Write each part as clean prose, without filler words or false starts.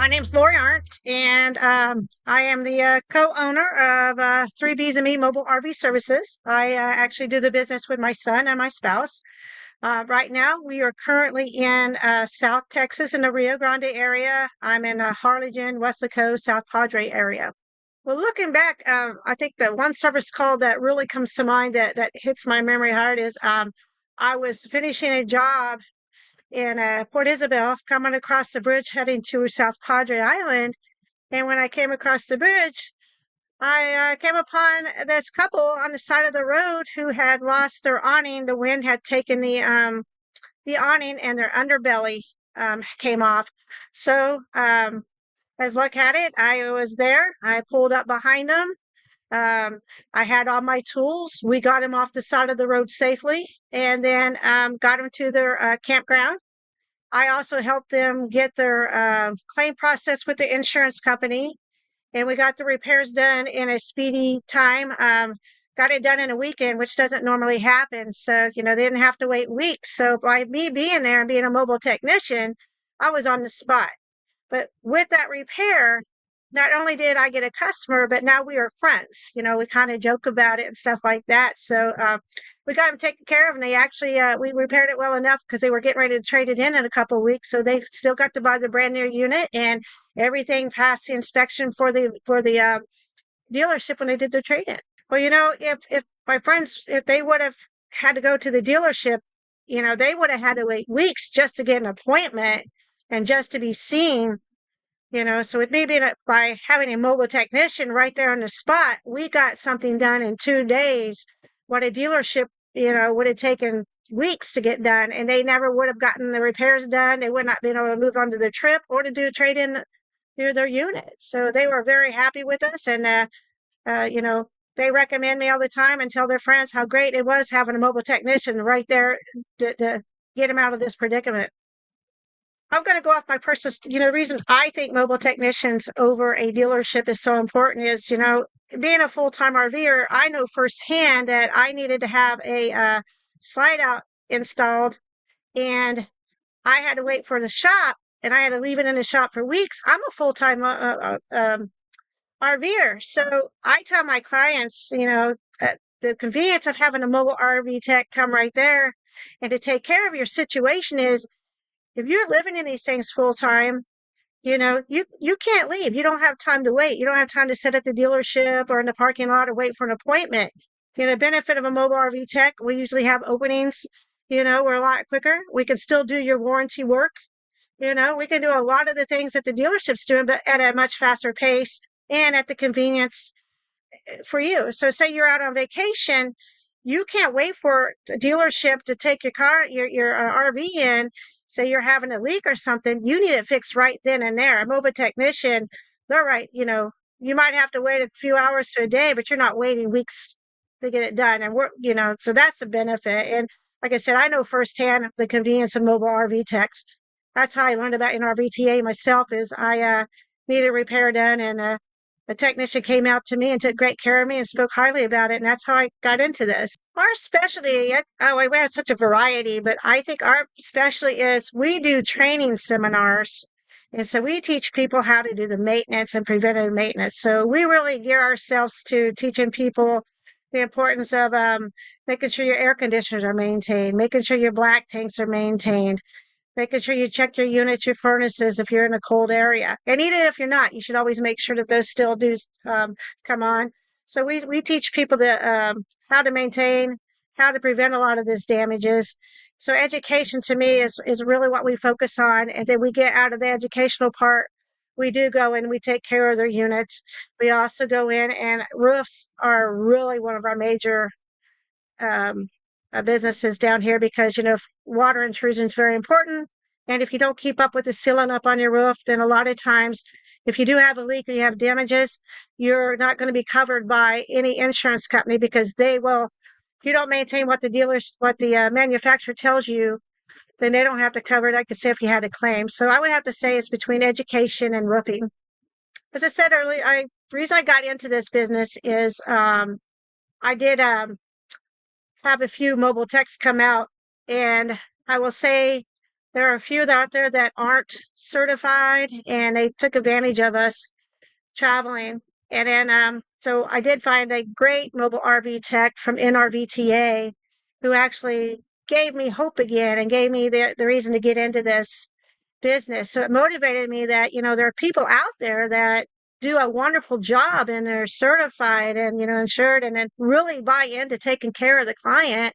name's Lori Arndt, and I am the co-owner of 3Bs and Me Mobile RV Services. I actually do the business with my son and my spouse. Right now, we are currently in South Texas in the Rio Grande area. I'm in Harlingen, Weslaco, South Padre area. Well, looking back, I think the one service call that really comes to mind that hits my memory hard is I was finishing a job in Port Isabel, coming across the bridge heading to South Padre Island. And when I came across the bridge, I came upon this couple on the side of the road who had lost their awning. The wind had taken the awning, and their underbelly came off. So, as luck had it, I was there. I pulled up behind them. I had all my tools. We got them off the side of the road safely, and then got them to their campground. I also helped them get their claim process with the insurance company, and we got the repairs done in a speedy time. Got it done in a weekend, which doesn't normally happen. So, they didn't have to wait weeks. So by me being there and being a mobile technician, I was on the spot. But with that repair, not only did I get a customer, but now we are friends. We kind of joke about it and stuff like that. So we got them taken care of, and they actually we repaired it well enough because they were getting ready to trade it in a couple of weeks. So they still got to buy the brand new unit, and everything passed the inspection for the dealership when they did their trade in. Well, if my friends, if they would have had to go to the dealership, they would have had to wait weeks just to get an appointment and just to be seen. So with me being by having a mobile technician right there on the spot, we got something done in 2 days. What a dealership, would have taken weeks to get done, and they never would have gotten the repairs done. They would not been able to move on to the trip or to do a trade in their unit. So they were very happy with us, and they recommend me all the time and tell their friends how great it was having a mobile technician right there to get them out of this predicament. I'm going to go off my personal, the reason I think mobile technicians over a dealership is so important is, being a full-time RVer, I know firsthand that I needed to have a slide out installed, and I had to wait for the shop, and I had to leave it in the shop for weeks. I'm a full-time RVer. So I tell my clients, the convenience of having a mobile RV tech come right there and to take care of your situation is, if you're living in these things full time, you can't leave. You don't have time to wait. You don't have time to sit at the dealership or in the parking lot or wait for an appointment. The benefit of a mobile RV tech, we usually have openings, we're a lot quicker. We can still do your warranty work. We can do a lot of the things that the dealership's doing, but at a much faster pace and at the convenience for you. So say you're out on vacation, you can't wait for the dealership to take your RV in. Say you're having a leak or something, you need it fixed right then and there. A mobile technician, they're right, you might have to wait a few hours to a day, but you're not waiting weeks to get it done. And so that's the benefit. And like I said, I know firsthand the convenience of mobile RV techs. That's how I learned about NRVTA myself. Is I needed a repair done, and a technician came out to me and took great care of me and spoke highly about it. And that's how I got into this. Our specialty, we have such a variety, but I think our specialty is we do training seminars. And so we teach people how to do the maintenance and preventive maintenance. So we really gear ourselves to teaching people the importance of making sure your air conditioners are maintained, making sure your black tanks are maintained, making sure you check your units, your furnaces if you're in a cold area. And even if you're not, you should always make sure that those still do come on. So we teach people how to maintain, how to prevent a lot of these damages. So education to me is really what we focus on. And then we get out of the educational part. We do go in, we take care of their units. We also go in, and roofs are really one of our major businesses down here because, water intrusion is very important. And if you don't keep up with the sealing up on your roof, then a lot of times, if you do have a leak or you have damages, you're not going to be covered by any insurance company because they will, if you don't maintain what the manufacturer tells you, then they don't have to cover it. Like I say, if you had a claim. So I would have to say it's between education and roofing. As I said earlier, the reason I got into this business is I did have a few mobile techs come out, and I will say There are a few out there that aren't certified, and they took advantage of us traveling. And then, so I did find a great mobile RV tech from NRVTA who actually gave me hope again and gave me the reason to get into this business. So it motivated me that, there are people out there that do a wonderful job and they're certified and, insured and then really buy into taking care of the client.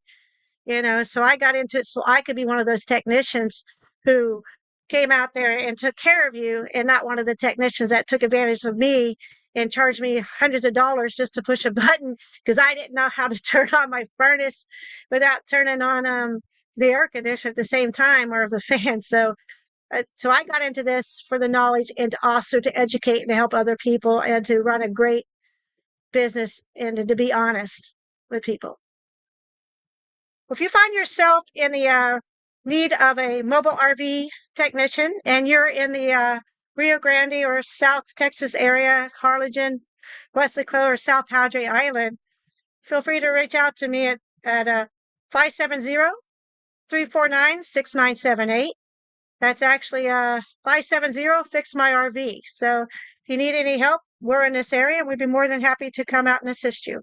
So I got into it so I could be one of those technicians who came out there and took care of you, and not one of the technicians that took advantage of me and charged me hundreds of dollars just to push a button because I didn't know how to turn on my furnace without turning on the air conditioner at the same time, or the fan. So I got into this for the knowledge and also to educate and to help other people and to run a great business and to be honest with people. If you find yourself in the need of a mobile RV technician and you're in the Rio Grande or South Texas area, Harlingen, Wesley Clo, or South Padre Island, feel free to reach out to me at 570-349-6978. That's actually 570 Fix My RV. So if you need any help, we're in this area and we'd be more than happy to come out and assist you.